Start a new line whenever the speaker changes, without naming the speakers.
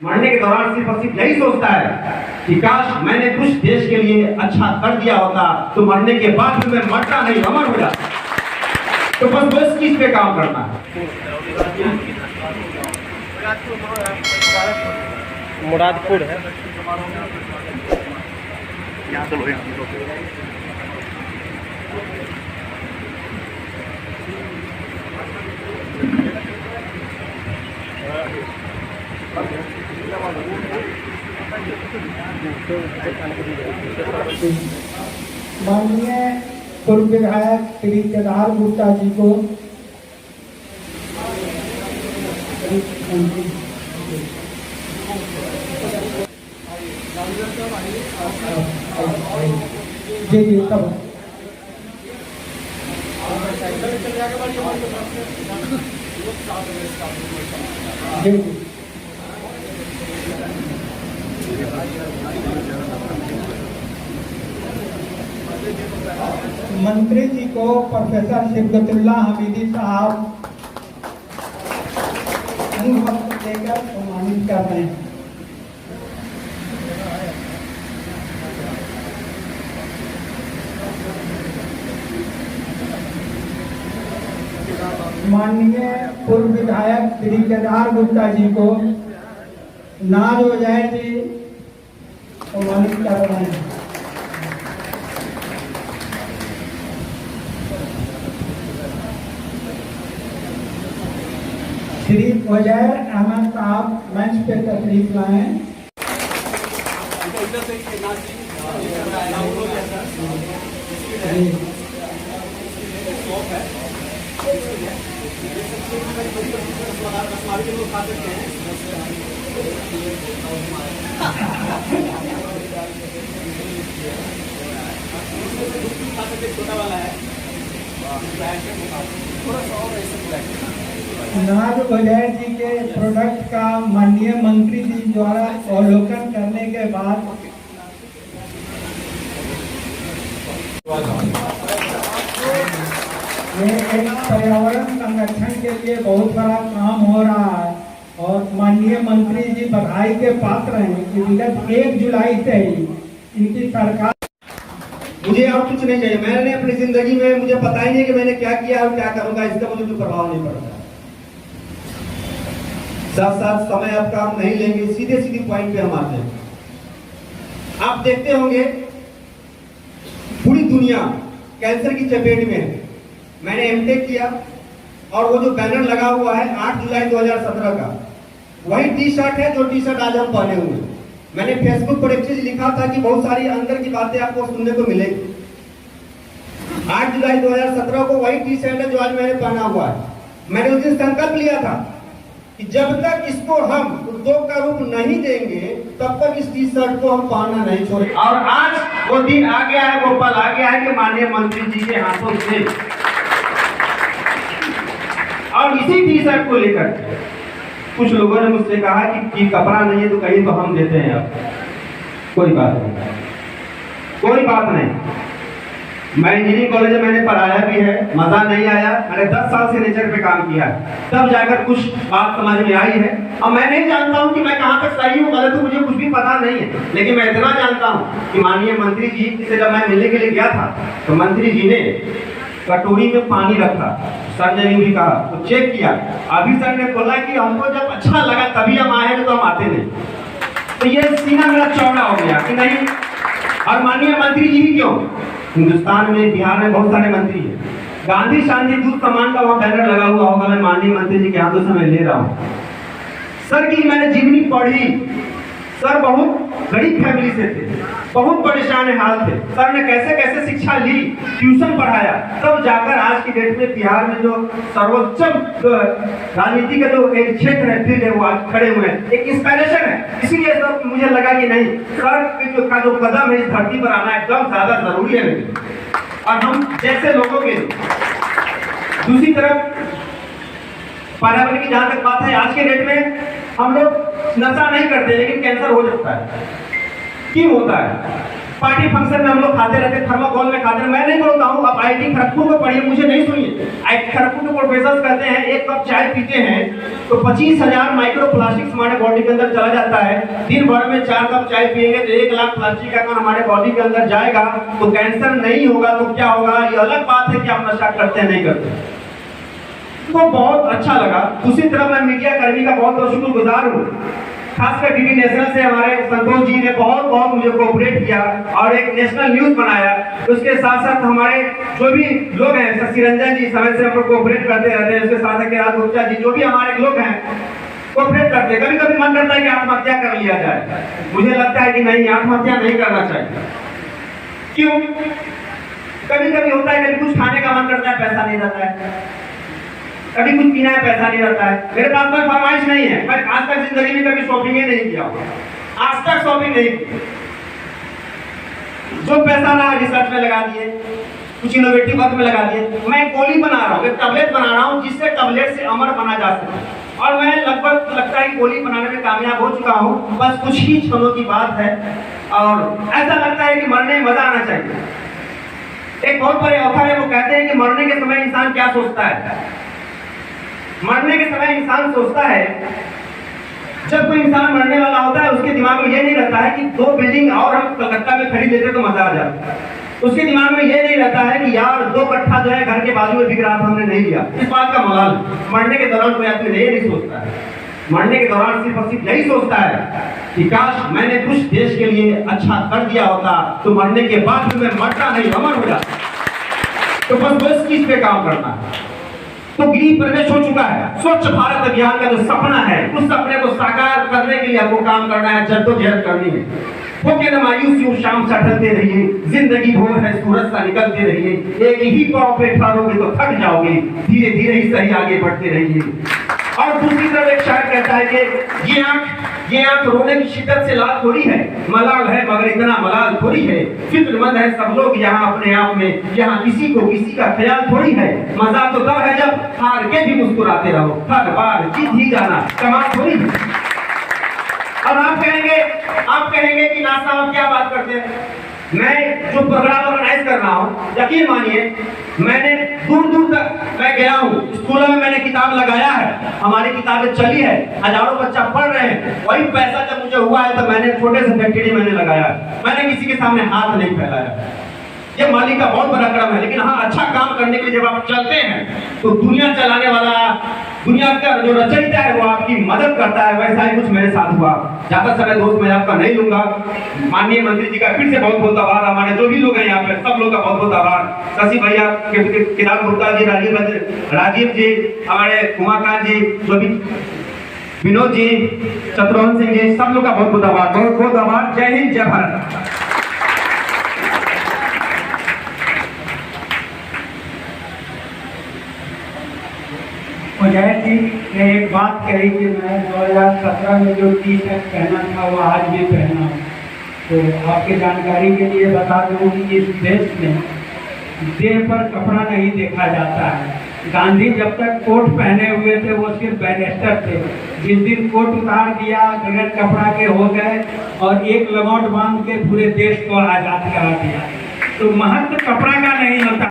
मरने के दौरान सिर्फ और सिर्फ यही सोचता है कि काश मैंने कुछ देश के लिए अच्छा कर दिया होता, तो मरने के बाद भी मैं मरता नहीं, अमर हो जाता। तो बस इस चीज पे काम करना है।
मुरादपुर है।
माननीय पूर्व विधायक श्री केदार गुप्ता जी को जी जी तब जी जी मंत्री जी को प्रोफेसर शिवगतुल्ला हमीदी साहब अनुपत्र देकर सम्मानित कर रहे हैं। माननीय पूर्व विधायक श्री केदार गुप्ता जी को नाज हो जाए जी सम्मानित कर रहे हैं। श्री उजैर अहमद साहब मंच पे तशरीफ लाएं। नाज उजैर जी के प्रोडक्ट का माननीय मंत्री जी द्वारा अवलोकन करने के बाद ये एक पर्यावरण संरक्षण के लिए बहुत बड़ा काम हो रहा है और माननीय मंत्री जी बधाई के पात्र हैं कि विगत 1 जुलाई से ही इनकी सरकार।
मुझे और कुछ नहीं चाहिए। मैंने अपनी जिंदगी में, मुझे पता ही नहीं कि मैंने क्या किया और क्या करूंगा, इसका मुझे कोई प्रभाव नहीं पड़ता। साथ साथ समय अब काम नहीं लेंगे, सीधे सीधे पॉइंट पे हम आते हैं। आप देखते होंगे पूरी दुनिया कैंसर की चपेट में है। मैंने एमटेक किया और वो जो बैनर लगा हुआ है 8 जुलाई 2017 का, वही टी शर्ट है जो टी शर्ट आज हम पहने हुए हैं। मैंने फेसबुक पर एक चीज लिखा था कि बहुत सारी अंदर की बातें आपको सुनने को मिलेगी। 8 जुलाई 2017 को वही टी शर्ट है जो आज मैंने पहना हुआ है। मैंने उस दिन संकल्प लिया था कि जब तक इसको हम उद्योग का रूप नहीं देंगे तब तक इस टी शर्ट को हम पहनना नहीं छोड़ेंगे। और आज वो दिन आ गया है, वो पल आ गया है कि माननीय मंत्री जी के हाथों से और इसी टी शर्ट को लेकर कुछ लोगों ने मुझसे कहा कि कपड़ा नहीं है तो कहीं तो हम देते हैं। अब कोई बात नहीं, कोई बात नहीं। मैं इंजीनियरिंग कॉलेज में मैंने पढ़ाया भी है, मजा नहीं आया। मैंने 10 साल से नेचर पे काम किया है, तब जाकर कुछ बात समझ में आई है। और मैं नहीं जानता हूँ कि मैं कहाँ तक सही हूँ गलत हूँ, मुझे कुछ भी पता नहीं है। लेकिन मैं इतना जानता हूँ कि माननीय मंत्री जी से जब मैं मिलने के लिए गया था तो मंत्री जी ने कटोरी में पानी रखा, सर ने भी कहा तो चेक किया। अभी सर ने बोला कि हमको जब अच्छा लगा तभी हम आए हैं, तो हम आते नहीं। तो ये सीना मेरा चौड़ा हो गया कि नहीं। और माननीय मंत्री जी ही क्यों, हिंदुस्तान में, बिहार में बहुत सारे मंत्री हैं। गांधी शांति दूत सम्मान का वहाँ बैनर लगा हुआ होगा, मैं माननीय मंत्री जी के हाथों से मैं ले रहा हूँ। सर की मैंने जीवनी पढ़ी। सर बहुत गरीब फैमिली से थे, बहुत परेशान हाल थे। सर ने कैसे कैसे शिक्षा ली, ट्यूशन पढ़ाया, तब जाकर आज की डेट में बिहार में जो सर्वोच्च राजनीति का जो एक क्षेत्र है, फील्ड है, वो आज खड़े हुए हैं। एक इंस्पिरेशन है। इसीलिए सर मुझे लगा कि नहीं, सर का जो कदम है इस धरती पर आना एकदम ज्यादा जरूरी है और हम जैसे लोगों के। दूसरी तरफ पर्यावरण की जहां तक बात है, आज के डेट में हम लोग नशा नहीं करते लेकिन कैंसर हो जाता है। क्यों होता है? पार्टी फंक्शन में हम लोग खाते रहते, थर्माकोल में खाते हैं। मैं नहीं बोलता हूँ, आप IIT खड़गपुर को पढ़िए, मुझे नहीं सुनिए। IIT खड़गपुर के प्रोफेसर कहते हैं एक कप चाय पीते हैं तो 25,000 माइक्रो प्लास्टिक्स हमारे बॉडी के अंदर चला जाता है। दिन भर में 4 कप चाय पिएंगे तो 1 लाख प्लास्टिक का कण हमारे बॉडी के अंदर जाएगा। तो कैंसर नहीं होगा तो क्या होगा? ये अलग बात है कि आप नशा करते हैं नहीं करते। तो बहुत अच्छा लगा। दूसरी तरफ मैं मीडिया कर्मी का बहुत बहुत शुक्रगुजार हूँ, खासकर DD नेशनल से हमारे संतोष जी ने बहुत मुझे कोऑपरेट किया और एक नेशनल न्यूज बनाया। उसके साथ साथ हमारे जो भी लोग हैं, शशि रंजन जी समय से हम लोग कोऑपरेट करते रहते हैं। उसके साथ साथ गुप्ता जी, जो भी हमारे लोग हैं कोऑपरेट करते हैं। कभी कभी मन करता है कि आत्महत्या कर लिया जाए, मुझे लगता है कि नहीं, आत्महत्या नहीं करना चाहिए। क्यों? कभी कभी होता है, कभी कुछ खाने का मन करता है, पैसा नहीं रहता है, कभी कुछ पीना है, पैसा नहीं रहता है। मेरे पास कोई फरमाइश नहीं है, मैं आज तक जिंदगी में कभी शॉपिंग ही नहीं किया, आज तक शॉपिंग नहीं की। जो पैसा ना रिसर्च में लगा दिए, कुछ इनोवेटिव वर्क में लगा दिए। मैं गोली बना रहा हूँ, एक टैबलेट बना रहा हूँ जिससे टैबलेट से अमर बना जा सके। और मैं लगभग लगता है गोली बनाने में कामयाब हो चुका हूँ, बस कुछ ही क्षणों की बात है। और ऐसा लगता है कि मरने में मजा आना चाहिए। एक बहुत बड़े ऑथर है, वो कहते हैं कि मरने के समय इंसान क्या सोचता है। मरने के समय इंसान सोचता है, जब कोई इंसान मरने वाला होता है उसके दिमाग में ये नहीं रहता है कि 2 बिल्डिंग और हम कलकत्ता में खरीद लेते तो मजा आ जाता। उसके दिमाग में ये नहीं रहता है कि यार 2 कट्ठा जो है घर के बाजू में बिक रहा था, हमने नहीं लिया। इस बात का मलाल मरने के दौरान कोई आदमी नहीं सोचता है। मरने के दौरान सिर्फ और सिर्फ यही सोचता है कि काश मैंने कुछ देश के लिए अच्छा कर दिया होता तो मरने के बाद भी मैं मरता नहीं, अमर हो जाता। तो बस इस चीज पे काम करना है। तो गृह प्रवेश हो चुका है। स्वच्छ भारत अभियान का जो सपना है, उस सपने को साकार करने के लिए आपको काम करना है, जद्दोजहद करनी है। वो के न मायूस यूं शाम सा ढलते रहिए, जिंदगी भोर है सूरज सा निकलते रहिए। एक ही पांव पे ठहरोगे तो थक जाओगे, धीरे धीरे ही सही आगे बढ़ते रहिए। और दूसरी तरफ एक शायर कहता है कि ये आंख रोने की शिद्दत से लाल थोड़ी है, मलाल है मगर इतना मलाल थोड़ी है। फिक्रमंद है सब लोग यहाँ अपने आप में, यहाँ किसी को किसी का ख्याल थोड़ी है। मजा तो तब है जब हार के भी मुस्कुराते रहो, हर बार जीत ही जाना कमाल थोड़ी है। अब आप कहेंगे कि नाथ साहब क्या बात करते हैं। मैं जो प्रोग्राम ऑर्गेनाइज कर रहा हूँ, यकीन मानिए मैंने दूर दूर तक मैं गया हूँ, स्कूलों में मैंने किताब लगाया है, हमारी किताबें चली है, हजारों बच्चा पढ़ रहे हैं। वही पैसा जब मुझे हुआ है तो मैंने छोटे से फैक्ट्री मैंने लगाया, मैंने किसी के सामने हाथ नहीं फैलाया। ये मालिक का बहुत बड़ा क्रम है। लेकिन हाँ, अच्छा काम करने के लिए जब आप चलते हैं तो दुनिया चलाने वाला, दुनिया का जो रचयिता है वो आपकी मदद करता है। वैसा ही कुछ मेरे साथ हुआ। ज्यादा समय दोस्त मैं आपका नहीं लूंगा। माननीय मंत्री जी का फिर से बहुत बहुत आभार। हमारे जो भी लोग हैं यहाँ पे सब लोग का बहुत बहुत आभार। शशि भैया, केदार गुप्ता जी, राजीव जी, हमारे उमाकांत जी, जो भी विनोद जी, शत्रुघ्न सिंह जी, सब लोग का बहुत बहुत आभार, बहुत बहुत आभार। जय हिंद, जय भारत।
मुजाहिद जी ने एक बात कही कि मैं 2017 में जो टी-शर्ट पहना था वो आज भी पहना हूँ। तो आपकी जानकारी के लिए बता दूँ कि इस देश में देह पर कपड़ा नहीं देखा जाता है। गांधी जब तक कोट पहने हुए थे वो सिर्फ बैरिस्टर थे। जिस दिन कोट उतार दिया, बगैर कपड़ा के हो गए और एक लगौट बांध के पूरे देश को आज़ाद करा दिया। तो महत्व कपड़ा का नहीं होता।